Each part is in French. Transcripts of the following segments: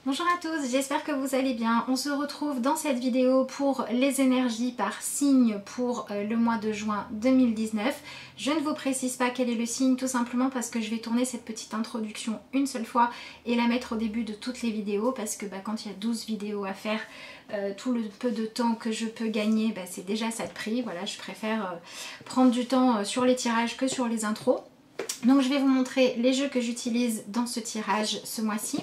Bonjour à tous, j'espère que vous allez bien. On se retrouve dans cette vidéo pour les énergies par signe pour le mois de juin 2019. Je ne vous précise pas quel est le signe, tout simplement parce que je vais tourner cette petite introduction une seule fois et la mettre au début de toutes les vidéos, parce que quand il y a 12 vidéos à faire, tout le peu de temps que je peux gagner, c'est déjà ça de prix. Voilà, je préfère prendre du temps sur les tirages que sur les intros. Donc je vais vous montrer les jeux que j'utilise dans ce tirage ce mois-ci.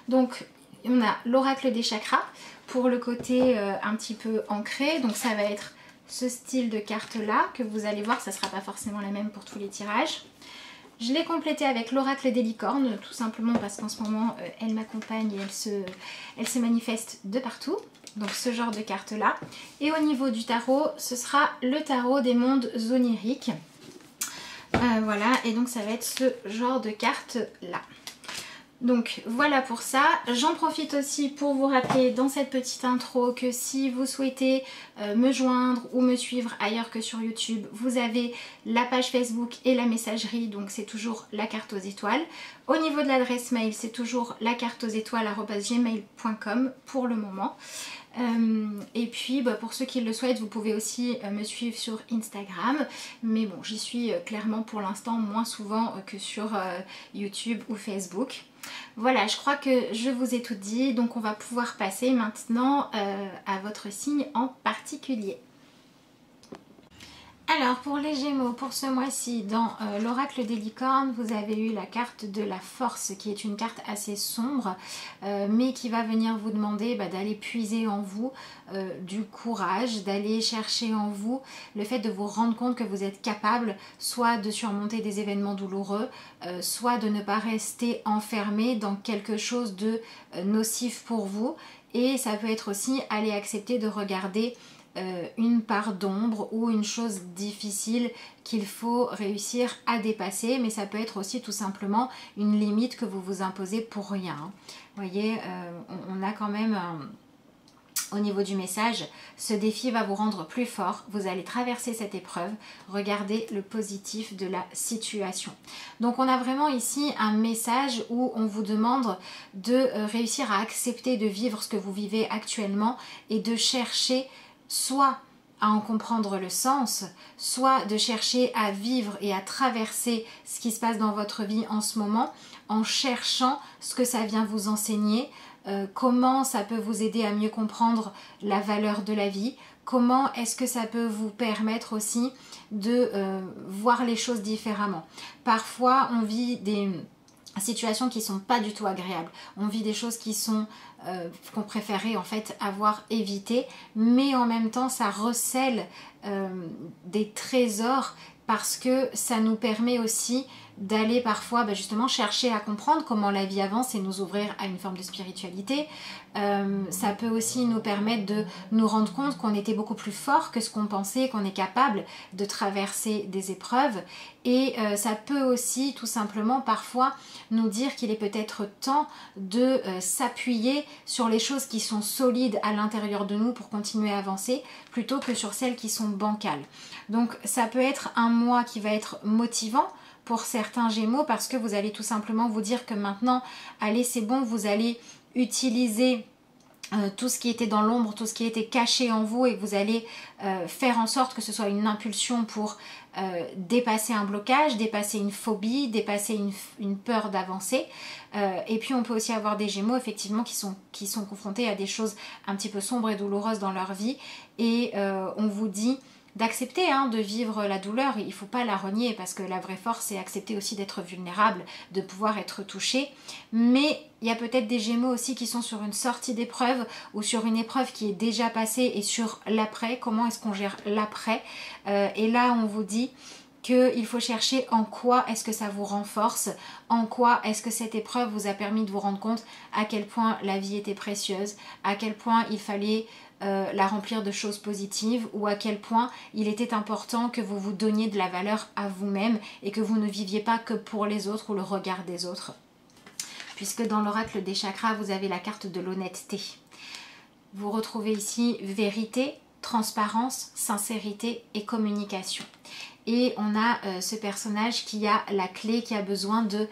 Donc on a l'oracle des chakras pour le côté un petit peu ancré. Donc ça va être ce style de carte là que vous allez voir, ça ne sera pas forcément la même pour tous les tirages. Je l'ai complété avec l'oracle des licornes, tout simplement parce qu'en ce moment elle m'accompagne et elle se manifeste de partout. Donc ce genre de carte là. Et au niveau du tarot, ce sera le tarot des mondes oniriques. Voilà, et donc ça va être ce genre de carte là. Donc voilà pour ça. J'en profite aussi pour vous rappeler dans cette petite intro que si vous souhaitez me joindre ou me suivre ailleurs que sur YouTube, vous avez la page Facebook et la messagerie, donc c'est toujours la carte aux étoiles. Au niveau de l'adresse mail, c'est toujours la carte aux étoiles @gmail.com pour le moment. Et puis pour ceux qui le souhaitent, vous pouvez aussi me suivre sur Instagram, mais bon, j'y suis clairement pour l'instant moins souvent que sur YouTube ou Facebook. Voilà, je crois que je vous ai tout dit, donc on va pouvoir passer maintenant à votre signe en particulier. Alors pour les Gémeaux, pour ce mois-ci, dans l'oracle des licornes, vous avez eu la carte de la force, qui est une carte assez sombre, mais qui va venir vous demander d'aller puiser en vous du courage, d'aller chercher en vous le fait de vous rendre compte que vous êtes capable soit de surmonter des événements douloureux, soit de ne pas rester enfermé dans quelque chose de nocif pour vous. Et ça peut être aussi aller accepter de regarder une part d'ombre ou une chose difficile qu'il faut réussir à dépasser, mais ça peut être aussi tout simplement une limite que vous vous imposez pour rien. Vous voyez, on a quand même au niveau du message, ce défi va vous rendre plus fort, vous allez traverser cette épreuve, regardez le positif de la situation. Donc on a vraiment ici un message où on vous demande de réussir à accepter de vivre ce que vous vivez actuellement et de chercher soit à en comprendre le sens, soit de chercher à vivre et à traverser ce qui se passe dans votre vie en ce moment en cherchant ce que ça vient vous enseigner, comment ça peut vous aider à mieux comprendre la valeur de la vie, comment est-ce que ça peut vous permettre aussi de voir les choses différemment. Parfois on vit des situations qui sont pas du tout agréables, on vit des choses qui sont qu'on préférait en fait avoir évité, mais en même temps ça recèle des trésors parce que ça nous permet aussi d'aller parfois justement chercher à comprendre comment la vie avance et nous ouvrir à une forme de spiritualité. Ça peut aussi nous permettre de nous rendre compte qu'on était beaucoup plus fort que ce qu'on pensait, qu'on est capable de traverser des épreuves. Et ça peut aussi tout simplement parfois nous dire qu'il est peut-être temps de s'appuyer sur les choses qui sont solides à l'intérieur de nous pour continuer à avancer plutôt que sur celles qui sont bancales. Donc ça peut être un mois qui va être motivant pour certains Gémeaux parce que vous allez tout simplement vous dire que maintenant, allez c'est bon, vous allez utiliser tout ce qui était dans l'ombre, tout ce qui était caché en vous et vous allez faire en sorte que ce soit une impulsion pour dépasser un blocage, dépasser une phobie, dépasser une peur d'avancer. Et puis on peut aussi avoir des Gémeaux effectivement qui sont confrontés à des choses un petit peu sombres et douloureuses dans leur vie et on vous dit d'accepter de vivre la douleur, il ne faut pas la renier parce que la vraie force c'est accepter aussi d'être vulnérable, de pouvoir être touché, mais il y a peut-être des Gémeaux aussi qui sont sur une sortie d'épreuve ou sur une épreuve qui est déjà passée et sur l'après, comment est-ce qu'on gère l'après, et là on vous dit qu'il faut chercher en quoi est-ce que ça vous renforce, en quoi est-ce que cette épreuve vous a permis de vous rendre compte à quel point la vie était précieuse, à quel point il fallait la remplir de choses positives ou à quel point il était important que vous vous donniez de la valeur à vous-même et que vous ne viviez pas que pour les autres ou le regard des autres. Puisque dans l'oracle des chakras, vous avez la carte de l'honnêteté. Vous retrouvez ici vérité, transparence, sincérité et communication. Et on a ce personnage qui a la clé, qui a besoin de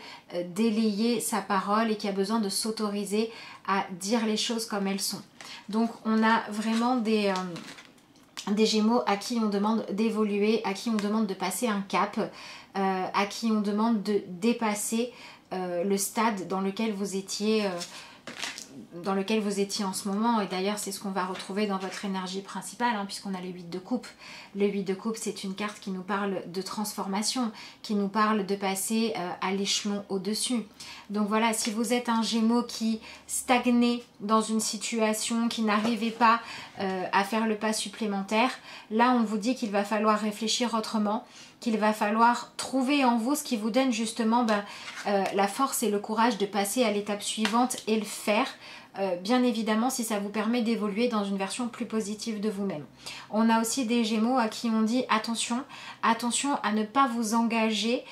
délayer sa parole et qui a besoin de s'autoriser à dire les choses comme elles sont. Donc on a vraiment des Gémeaux à qui on demande d'évoluer, à qui on demande de passer un cap, à qui on demande de dépasser le stade dans lequel vous étiez en ce moment. Et d'ailleurs c'est ce qu'on va retrouver dans votre énergie principale, hein, puisqu'on a le 8 de coupe. Le 8 de coupe, c'est une carte qui nous parle de transformation, qui nous parle de passer à l'échelon au-dessus. Donc voilà, si vous êtes un Gémeaux qui stagnait dans une situation, qui n'arrivait pas à faire le pas supplémentaire, là on vous dit qu'il va falloir réfléchir autrement, qu'il va falloir trouver en vous ce qui vous donne justement la force et le courage de passer à l'étape suivante et le faire. Bien évidemment si ça vous permet d'évoluer dans une version plus positive de vous-même. On a aussi des Gémeaux à qui on dit attention à ne pas vous engager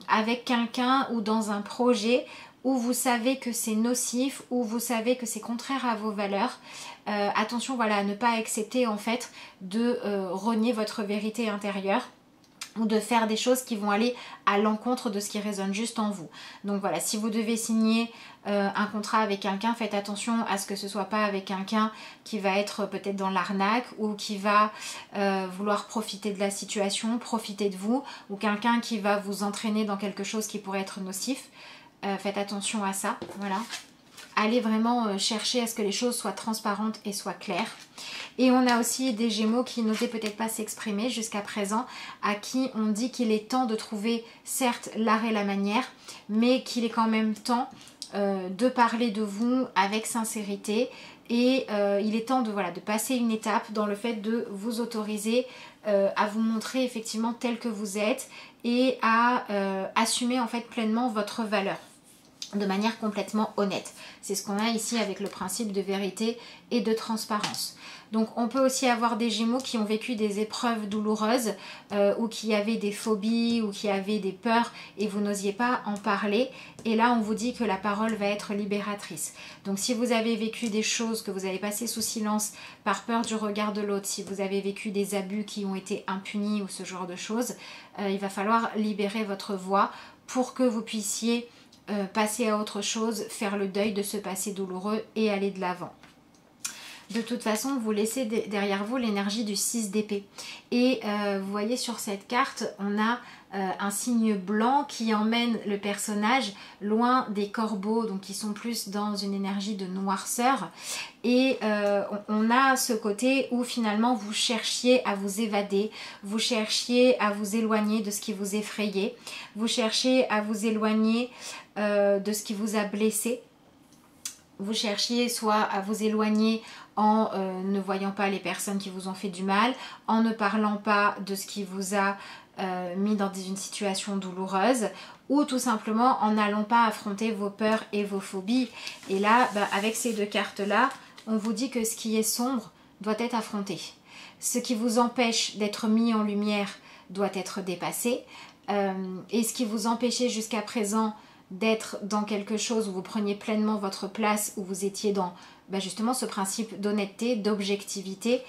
avec quelqu'un ou dans un projet où vous savez que c'est nocif, où vous savez que c'est contraire à vos valeurs. Attention voilà, à ne pas accepter en fait de renier votre vérité intérieure, ou de faire des choses qui vont aller à l'encontre de ce qui résonne juste en vous. Donc voilà, si vous devez signer un contrat avec quelqu'un, faites attention à ce que ce soit pas avec quelqu'un qui va être peut-être dans l'arnaque ou qui va vouloir profiter de la situation, profiter de vous, ou quelqu'un qui va vous entraîner dans quelque chose qui pourrait être nocif. Faites attention à ça, voilà. Allez vraiment chercher à ce que les choses soient transparentes et soient claires. Et on a aussi des Gémeaux qui n'osaient peut-être pas s'exprimer jusqu'à présent, à qui on dit qu'il est temps de trouver certes l'art et la manière, mais qu'il est quand même temps de parler de vous avec sincérité. Et il est temps de passer une étape dans le fait de vous autoriser à vous montrer effectivement tel que vous êtes et à assumer en fait pleinement votre valeur de manière complètement honnête. C'est ce qu'on a ici avec le principe de vérité et de transparence. Donc on peut aussi avoir des Gémeaux qui ont vécu des épreuves douloureuses ou qui avaient des phobies ou qui avaient des peurs et vous n'osiez pas en parler. Et là on vous dit que la parole va être libératrice. Donc si vous avez vécu des choses que vous avez passées sous silence par peur du regard de l'autre, si vous avez vécu des abus qui ont été impunis ou ce genre de choses, il va falloir libérer votre voix pour que vous puissiez passer à autre chose, faire le deuil de ce passé douloureux et aller de l'avant. De toute façon, vous laissez derrière vous l'énergie du 6 d'épée. Et vous voyez sur cette carte, on a un signe blanc qui emmène le personnage loin des corbeaux, donc qui sont plus dans une énergie de noirceur. Et on a ce côté où finalement vous cherchiez à vous évader, vous cherchiez à vous éloigner de ce qui vous effrayait, vous cherchiez à vous éloigner de ce qui vous a blessé. Vous cherchiez soit à vous éloigner en ne voyant pas les personnes qui vous ont fait du mal, en ne parlant pas de ce qui vous a mis dans une situation douloureuse, ou tout simplement en n'allant pas affronter vos peurs et vos phobies. Et là, avec ces deux cartes-là, on vous dit que ce qui est sombre doit être affronté. Ce qui vous empêche d'être mis en lumière doit être dépassé. Et ce qui vous empêchait jusqu'à présent d'être dans quelque chose où vous preniez pleinement votre place, où vous étiez dans justement ce principe d'honnêteté, d'objectivité,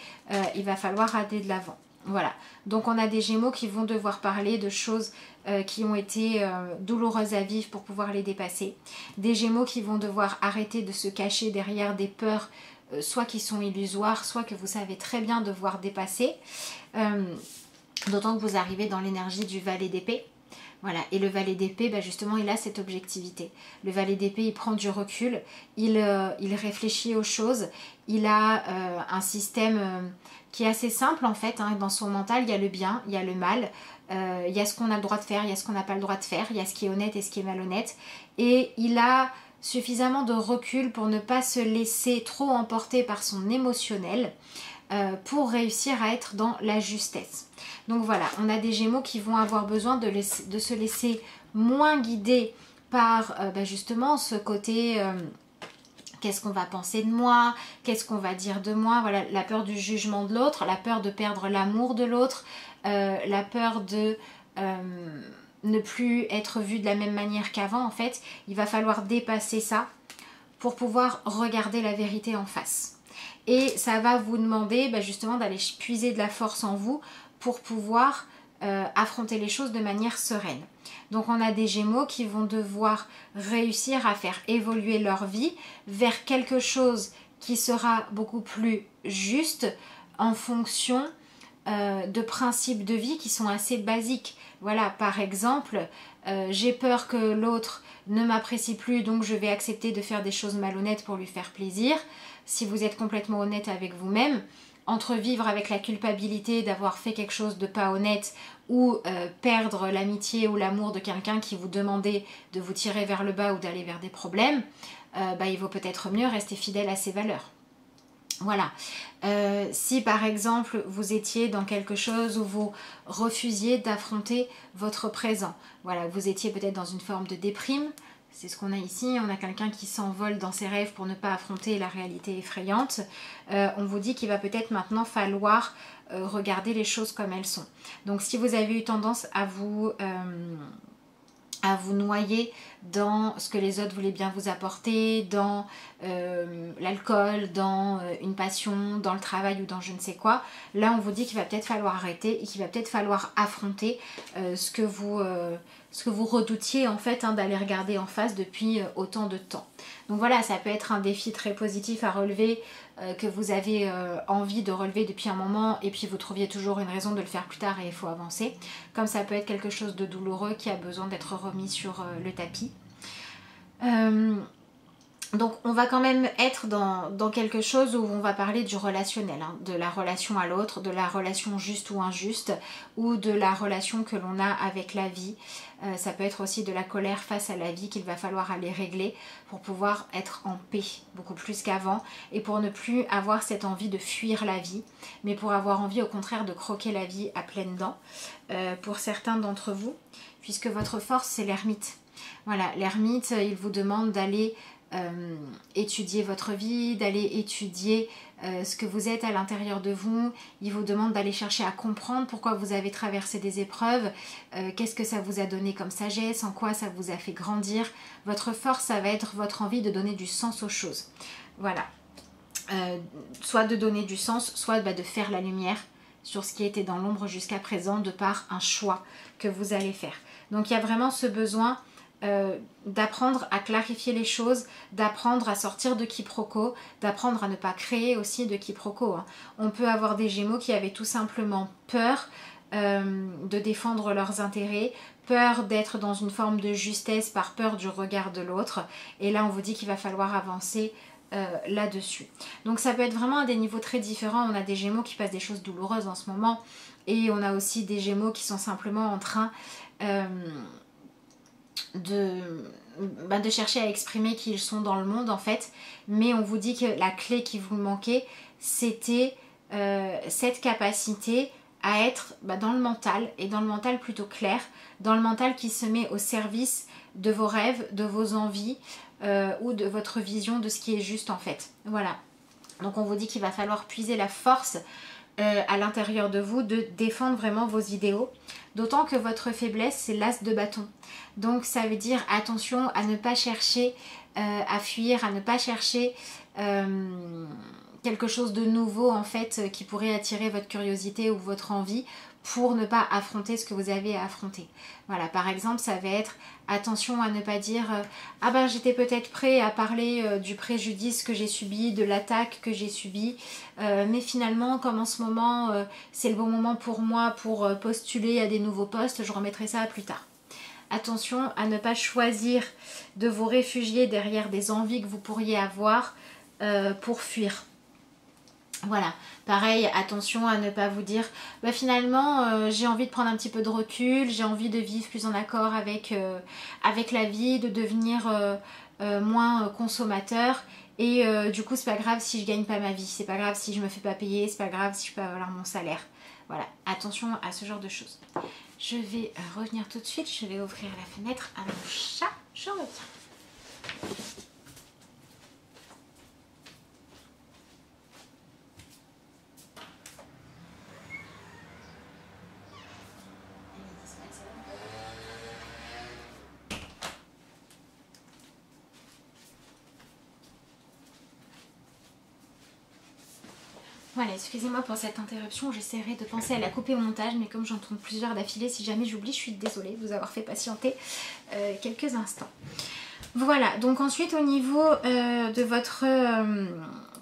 il va falloir aller de l'avant. Voilà, donc on a des Gémeaux qui vont devoir parler de choses qui ont été douloureuses à vivre pour pouvoir les dépasser. Des Gémeaux qui vont devoir arrêter de se cacher derrière des peurs, soit qui sont illusoires, soit que vous savez très bien devoir dépasser. D'autant que vous arrivez dans l'énergie du valet d'épée. Voilà, et le valet d'épée, justement, il a cette objectivité. Le valet d'épée, il prend du recul, il réfléchit aux choses, il a un système qui est assez simple en fait. Dans son mental, il y a le bien, il y a le mal, il y a ce qu'on a le droit de faire, il y a ce qu'on n'a pas le droit de faire, il y a ce qui est honnête et ce qui est malhonnête. Et il a suffisamment de recul pour ne pas se laisser trop emporter par son émotionnel, pour réussir à être dans la justesse. Donc voilà, on a des Gémeaux qui vont avoir besoin de se laisser moins guider par justement ce côté qu'est-ce qu'on va penser de moi, qu'est-ce qu'on va dire de moi, voilà, la peur du jugement de l'autre, la peur de perdre l'amour de l'autre, la peur de ne plus être vu de la même manière qu'avant. En fait, il va falloir dépasser ça pour pouvoir regarder la vérité en face. et ça va vous demander justement d'aller puiser de la force en vous pour pouvoir affronter les choses de manière sereine. Donc on a des Gémeaux qui vont devoir réussir à faire évoluer leur vie vers quelque chose qui sera beaucoup plus juste en fonction de principes de vie qui sont assez basiques. Voilà, par exemple, j'ai peur que l'autre ne m'apprécie plus, donc je vais accepter de faire des choses malhonnêtes pour lui faire plaisir. Si vous êtes complètement honnête avec vous-même, entre vivre avec la culpabilité d'avoir fait quelque chose de pas honnête ou perdre l'amitié ou l'amour de quelqu'un qui vous demandait de vous tirer vers le bas ou d'aller vers des problèmes, il vaut peut-être mieux rester fidèle à ses valeurs. Voilà. Si par exemple vous étiez dans quelque chose où vous refusiez d'affronter votre présent, voilà, vous étiez peut-être dans une forme de déprime, c'est ce qu'on a ici, on a quelqu'un qui s'envole dans ses rêves pour ne pas affronter la réalité effrayante, on vous dit qu'il va peut-être maintenant falloir regarder les choses comme elles sont. Donc si vous avez eu tendance à vous noyer dans ce que les autres voulaient bien vous apporter, dans l'alcool, dans une passion, dans le travail ou dans je ne sais quoi. Là, on vous dit qu'il va peut-être falloir arrêter et qu'il va peut-être falloir affronter ce que vous redoutiez en fait d'aller regarder en face depuis autant de temps. Donc voilà, ça peut être un défi très positif à relever que vous avez envie de relever depuis un moment et puis vous trouviez toujours une raison de le faire plus tard et il faut avancer. Comme ça peut être quelque chose de douloureux qui a besoin d'être remis sur le tapis. Donc on va quand même être dans quelque chose où on va parler du relationnel, de la relation à l'autre, de la relation juste ou injuste, ou de la relation que l'on a avec la vie. Ça peut être aussi de la colère face à la vie qu'il va falloir aller régler pour pouvoir être en paix beaucoup plus qu'avant et pour ne plus avoir cette envie de fuir la vie, mais pour avoir envie au contraire de croquer la vie à pleines dents pour certains d'entre vous, puisque votre force c'est l'ermite. Voilà, l'ermite, il vous demande d'aller étudier votre vie, d'aller étudier ce que vous êtes à l'intérieur de vous. Il vous demande d'aller chercher à comprendre pourquoi vous avez traversé des épreuves, qu'est-ce que ça vous a donné comme sagesse, en quoi ça vous a fait grandir. Votre force, ça va être votre envie de donner du sens aux choses. Voilà. Soit de donner du sens, soit de faire la lumière sur ce qui était dans l'ombre jusqu'à présent de par un choix que vous allez faire. Donc il y a vraiment ce besoin d'apprendre à clarifier les choses, d'apprendre à sortir de quiproquos, d'apprendre à ne pas créer aussi de quiproquos. On peut avoir des Gémeaux qui avaient tout simplement peur de défendre leurs intérêts, peur d'être dans une forme de justesse par peur du regard de l'autre. Et là, on vous dit qu'il va falloir avancer là-dessus. Donc ça peut être vraiment à des niveaux très différents. On a des Gémeaux qui passent des choses douloureuses en ce moment et on a aussi des Gémeaux qui sont simplement en train de chercher à exprimer qui ils sont dans le monde en fait, mais on vous dit que la clé qui vous manquait c'était cette capacité à être dans le mental, et dans le mental plutôt clair, dans le mental qui se met au service de vos rêves, de vos envies ou de votre vision de ce qui est juste en fait. Voilà, donc on vous dit qu'il va falloir puiser la force à l'intérieur de vous de défendre vraiment vos idéaux, d'autant que votre faiblesse c'est l'as de bâton. Donc ça veut dire attention à ne pas chercher à fuir, à ne pas chercher quelque chose de nouveau en fait qui pourrait attirer votre curiosité ou votre envie pour ne pas affronter ce que vous avez à affronter. Voilà, par exemple, ça va être attention à ne pas dire ah ben j'étais peut-être prêt à parler du préjudice que j'ai subi, de l'attaque que j'ai subie, mais finalement comme en ce moment c'est le bon moment pour moi pour postuler à des nouveaux postes, je remettrai ça plus tard. Attention à ne pas choisir de vous réfugier derrière des envies que vous pourriez avoir pour fuir. Voilà, pareil, attention à ne pas vous dire finalement j'ai envie de prendre un petit peu de recul, j'ai envie de vivre plus en accord avec la vie, de devenir moins consommateur et du coup c'est pas grave si je gagne pas ma vie, c'est pas grave si je me fais pas payer, c'est pas grave si je peux avoir mon salaire. Voilà, attention à ce genre de choses. Je vais revenir tout de suite, je vais ouvrir la fenêtre à mon chat, je reviens. Voilà, excusez-moi pour cette interruption, j'essaierai de penser à la couper au montage, mais comme j'en tourne plusieurs d'affilée, si jamais j'oublie, je suis désolée de vous avoir fait patienter quelques instants. Voilà, donc ensuite au niveau de votre,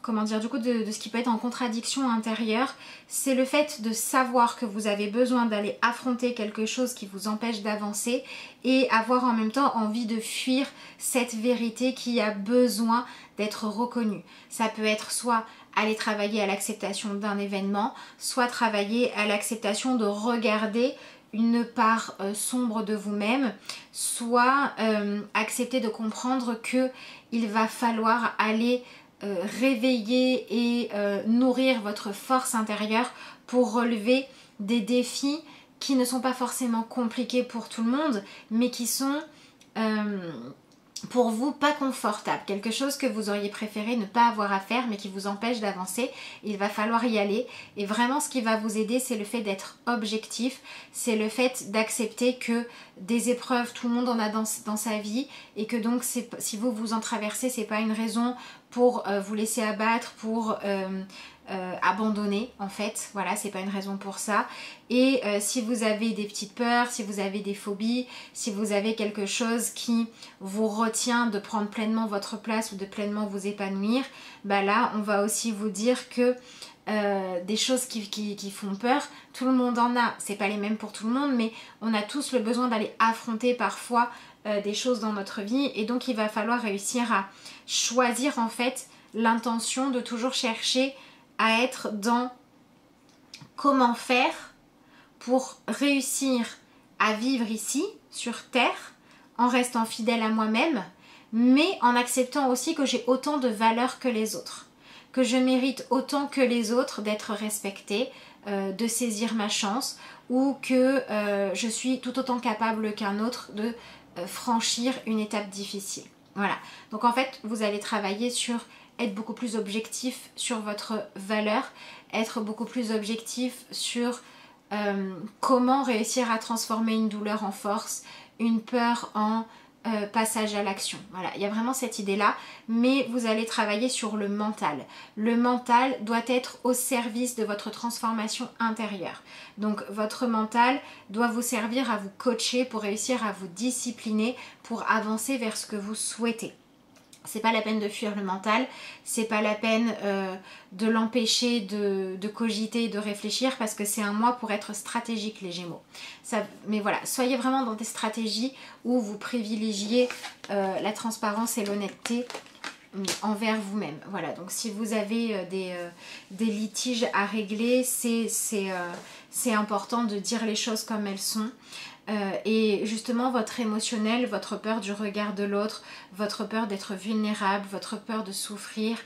comment dire, du coup de ce qui peut être en contradiction intérieure, c'est le fait de savoir que vous avez besoin d'aller affronter quelque chose qui vous empêche d'avancer et avoir en même temps envie de fuir cette vérité qui a besoin d'être reconnue. Ça peut être soit aller travailler à l'acceptation d'un événement, soit travailler à l'acceptation de regarder une part sombre de vous-même, soit accepter de comprendre que il va falloir aller réveiller et nourrir votre force intérieure pour relever des défis qui ne sont pas forcément compliqués pour tout le monde, mais qui sont pour vous pas confortable, quelque chose que vous auriez préféré ne pas avoir à faire mais qui vous empêche d'avancer. Il va falloir y aller et vraiment ce qui va vous aider, c'est le fait d'être objectif, c'est le fait d'accepter que des épreuves, tout le monde en a dans sa vie et que donc si vous en traversez, c'est pas une raison pour vous laisser abattre, pour abandonner en fait, voilà, c'est pas une raison pour ça. Et si vous avez des petites peurs, si vous avez des phobies, si vous avez quelque chose qui vous retient de prendre pleinement votre place ou de pleinement vous épanouir, bah là on va aussi vous dire que des choses qui font peur, tout le monde en a, c'est pas les mêmes pour tout le monde, mais on a tous le besoin d'aller affronter parfois des choses dans notre vie et donc il va falloir réussir à choisir en fait l'intention de toujours chercher à être dans comment faire pour réussir à vivre ici sur Terre en restant fidèle à moi-même, mais en acceptant aussi que j'ai autant de valeur que les autres, que je mérite autant que les autres d'être respectée, de saisir ma chance, ou que je suis tout autant capable qu'un autre de franchir une étape difficile. Voilà, donc en fait vous allez travailler sur être beaucoup plus objectif sur votre valeur, être beaucoup plus objectif sur comment réussir à transformer une douleur en force, une peur en passage à l'action. Voilà, il y a vraiment cette idée-là, mais vous allez travailler sur le mental. Le mental doit être au service de votre transformation intérieure. Donc votre mental doit vous servir à vous coacher pour réussir à vous discipliner, pour avancer vers ce que vous souhaitez. C'est pas la peine de fuir le mental, c'est pas la peine de l'empêcher de cogiter, de réfléchir parce que c'est un mois pour être stratégique les Gémeaux. Mais voilà, soyez vraiment dans des stratégies où vous privilégiez la transparence et l'honnêteté envers vous-même. Voilà, donc si vous avez des litiges à régler, c'est important de dire les choses comme elles sont. Et justement votre émotionnel, votre peur du regard de l'autre, votre peur d'être vulnérable, votre peur de souffrir,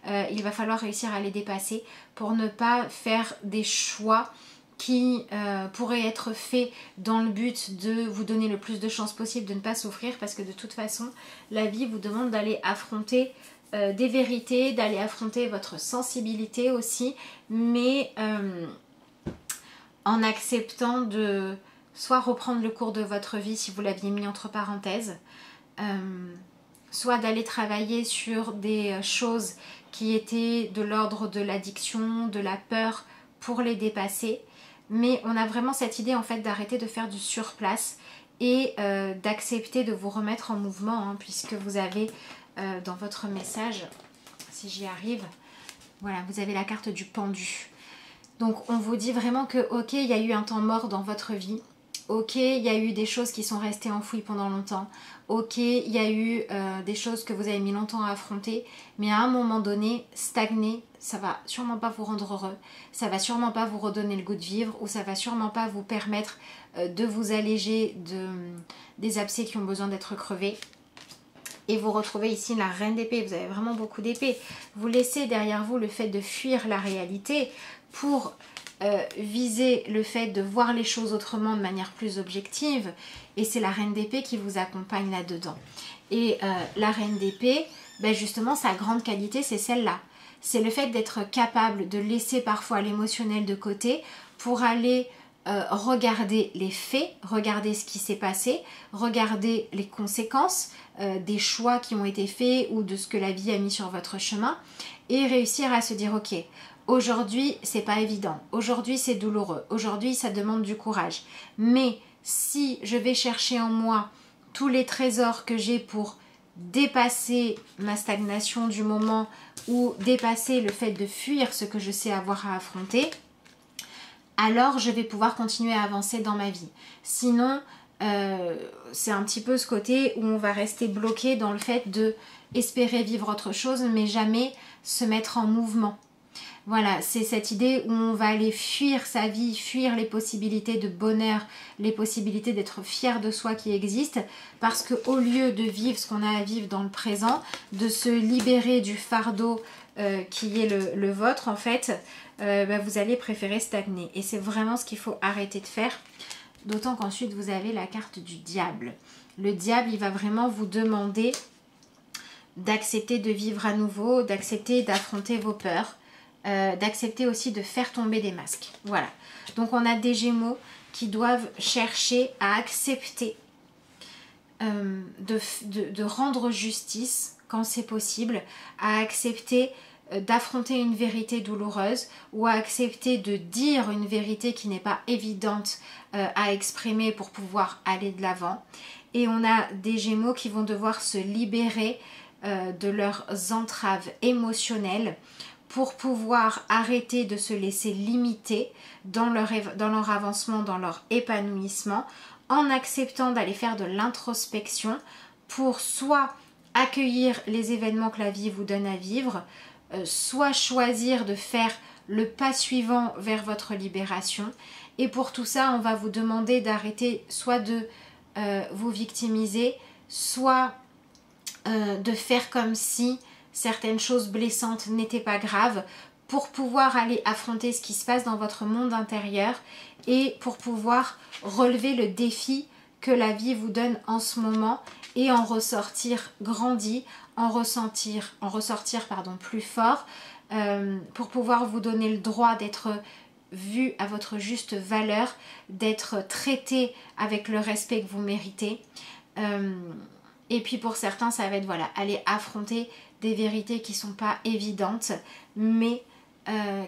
il va falloir réussir à les dépasser pour ne pas faire des choix qui pourraient être faits dans le but de vous donner le plus de chances possible de ne pas souffrir, parce que de toute façon la vie vous demande d'aller affronter des vérités, d'aller affronter votre sensibilité aussi, mais en acceptant de soit reprendre le cours de votre vie si vous l'aviez mis entre parenthèses, soit d'aller travailler sur des choses qui étaient de l'ordre de l'addiction, de la peur, pour les dépasser. Mais on a vraiment cette idée en fait d'arrêter de faire du surplace et d'accepter de vous remettre en mouvement, hein, puisque vous avez dans votre message, si j'y arrive, voilà, vous avez la carte du pendu. Donc on vous dit vraiment que ok, il y a eu un temps mort dans votre vie. Ok, il y a eu des choses qui sont restées enfouies pendant longtemps. Ok, il y a eu des choses que vous avez mis longtemps à affronter. Mais à un moment donné, stagner, ça va sûrement pas vous rendre heureux. Ça va sûrement pas vous redonner le goût de vivre. Ou ça va sûrement pas vous permettre de vous alléger des abcès qui ont besoin d'être crevés. Et vous retrouvez ici la reine d'épée. Vous avez vraiment beaucoup d'épées. Vous laissez derrière vous le fait de fuir la réalité pour viser le fait de voir les choses autrement, de manière plus objective, et c'est la reine d'épée qui vous accompagne là-dedans. Et la reine d'épée, ben justement sa grande qualité c'est celle-là, c'est le fait d'être capable de laisser parfois l'émotionnel de côté pour aller regardez les faits, regardez ce qui s'est passé, regardez les conséquences des choix qui ont été faits ou de ce que la vie a mis sur votre chemin et réussir à se dire ok, aujourd'hui c'est pas évident, aujourd'hui c'est douloureux, aujourd'hui ça demande du courage, mais si je vais chercher en moi tous les trésors que j'ai pour dépasser ma stagnation du moment ou dépasser le fait de fuir ce que je sais avoir à affronter, alors je vais pouvoir continuer à avancer dans ma vie. Sinon, c'est un petit peu ce côté où on va rester bloqué dans le fait de espérer vivre autre chose, mais jamais se mettre en mouvement. Voilà, c'est cette idée où on va aller fuir sa vie, fuir les possibilités de bonheur, les possibilités d'être fier de soi qui existent, parce qu'au lieu de vivre ce qu'on a à vivre dans le présent, de se libérer du fardeau qui est le vôtre en fait, vous allez préférer stagner. Et c'est vraiment ce qu'il faut arrêter de faire, d'autant qu'ensuite vous avez la carte du diable. Le diable, il va vraiment vous demander d'accepter de vivre à nouveau, d'accepter d'affronter vos peurs, d'accepter aussi de faire tomber des masques. Voilà. Donc on a des Gémeaux qui doivent chercher à accepter de rendre justice quand c'est possible, à accepter d'affronter une vérité douloureuse ou à accepter de dire une vérité qui n'est pas évidente à exprimer pour pouvoir aller de l'avant. Et on a des Gémeaux qui vont devoir se libérer de leurs entraves émotionnelles pour pouvoir arrêter de se laisser limiter dans leur avancement, dans leur épanouissement, en acceptant d'aller faire de l'introspection pour soit accueillir les événements que la vie vous donne à vivre, soit choisir de faire le pas suivant vers votre libération. Et pour tout ça, on va vous demander d'arrêter soit de vous victimiser, soit de faire comme si certaines choses blessantes n'étaient pas graves, pour pouvoir aller affronter ce qui se passe dans votre monde intérieur et pour pouvoir relever le défi que la vie vous donne en ce moment et en ressortir grandi, en ressortir plus fort, pour pouvoir vous donner le droit d'être vu à votre juste valeur, d'être traité avec le respect que vous méritez. Et puis pour certains, ça va être voilà, aller affronter des vérités qui ne sont pas évidentes, mais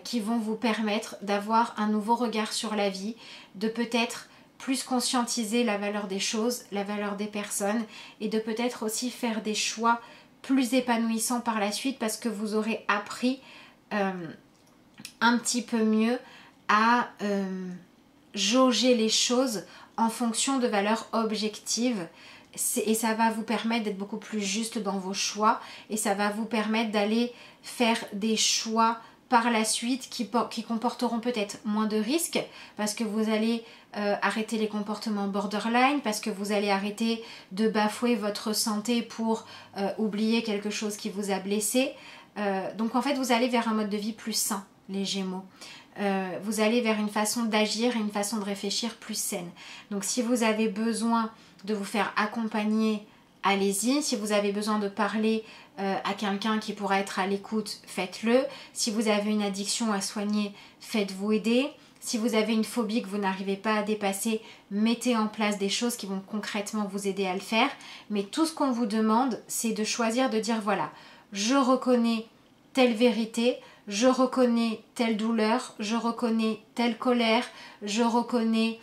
qui vont vous permettre d'avoir un nouveau regard sur la vie, de peut-être plus conscientiser la valeur des choses, la valeur des personnes, et de peut-être aussi faire des choix plus épanouissants par la suite, parce que vous aurez appris un petit peu mieux à jauger les choses en fonction de valeurs objectives. Et ça va vous permettre d'être beaucoup plus juste dans vos choix, et ça va vous permettre d'aller faire des choix par la suite qui comporteront peut-être moins de risques, parce que vous allez arrêter les comportements borderline, parce que vous allez arrêter de bafouer votre santé pour oublier quelque chose qui vous a blessé. Donc en fait vous allez vers un mode de vie plus sain, les Gémeaux. Vous allez vers une façon d'agir et une façon de réfléchir plus saine. Donc si vous avez besoin de vous faire accompagner, allez-y. Si vous avez besoin de parler à quelqu'un qui pourra être à l'écoute, faites-le. Si vous avez une addiction à soigner, faites-vous aider. Si vous avez une phobie que vous n'arrivez pas à dépasser, mettez en place des choses qui vont concrètement vous aider à le faire. Mais tout ce qu'on vous demande, c'est de choisir de dire voilà, je reconnais telle vérité, je reconnais telle douleur, je reconnais telle colère, je reconnais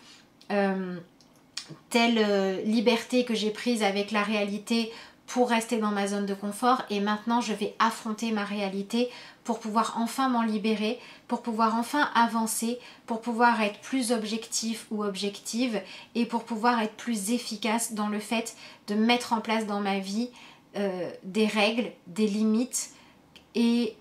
telle liberté que j'ai prise avec la réalité pour rester dans ma zone de confort, et maintenant je vais affronter ma réalité pour pouvoir enfin m'en libérer, pour pouvoir enfin avancer, pour pouvoir être plus objectif ou objective, et pour pouvoir être plus efficace dans le fait de mettre en place dans ma vie des règles, des limites et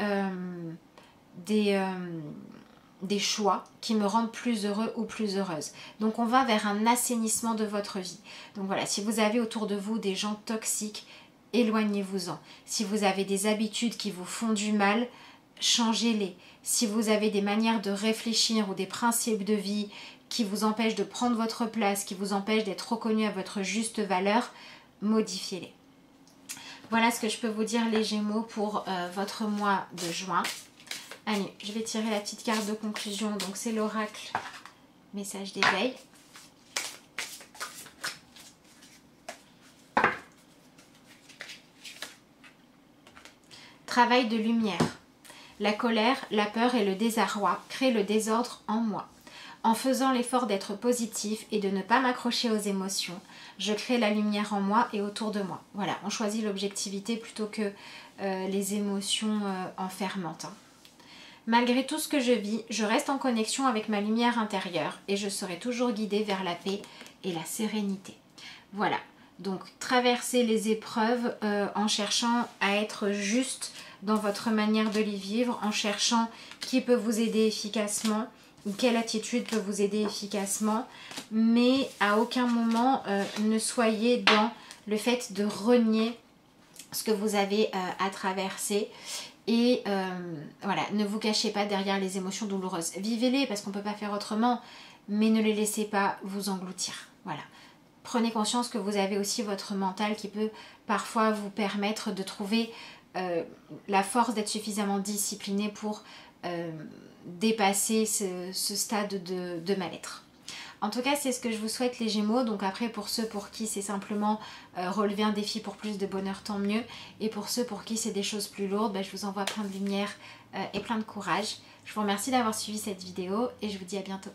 des choix qui me rendent plus heureux ou plus heureuse. Donc on va vers un assainissement de votre vie. Donc voilà, si vous avez autour de vous des gens toxiques, éloignez-vous-en. Si vous avez des habitudes qui vous font du mal, changez-les. Si vous avez des manières de réfléchir ou des principes de vie qui vous empêchent de prendre votre place, qui vous empêchent d'être reconnu à votre juste valeur, modifiez-les. Voilà ce que je peux vous dire, les Gémeaux, pour votre mois de juin. Allez, je vais tirer la petite carte de conclusion. Donc c'est l'oracle message d'éveil. Travail de lumière. La colère, la peur et le désarroi créent le désordre en moi. En faisant l'effort d'être positif et de ne pas m'accrocher aux émotions, je crée la lumière en moi et autour de moi. Voilà, on choisit l'objectivité plutôt que les émotions enfermantes. Malgré tout ce que je vis, je reste en connexion avec ma lumière intérieure et je serai toujours guidée vers la paix et la sérénité. Voilà, donc traversez les épreuves en cherchant à être juste dans votre manière de les vivre, en cherchant qui peut vous aider efficacement ou quelle attitude peut vous aider efficacement, mais à aucun moment ne soyez dans le fait de renier ce que vous avez à traverser. Et voilà, ne vous cachez pas derrière les émotions douloureuses. Vivez-les parce qu'on ne peut pas faire autrement, mais ne les laissez pas vous engloutir. Voilà. Prenez conscience que vous avez aussi votre mental qui peut parfois vous permettre de trouver la force d'être suffisamment discipliné pour dépasser ce stade de mal-être. En tout cas, c'est ce que je vous souhaite les Gémeaux. Donc après, pour ceux pour qui c'est simplement relever un défi pour plus de bonheur, tant mieux. Et pour ceux pour qui c'est des choses plus lourdes, je vous envoie plein de lumière et plein de courage. Je vous remercie d'avoir suivi cette vidéo et je vous dis à bientôt.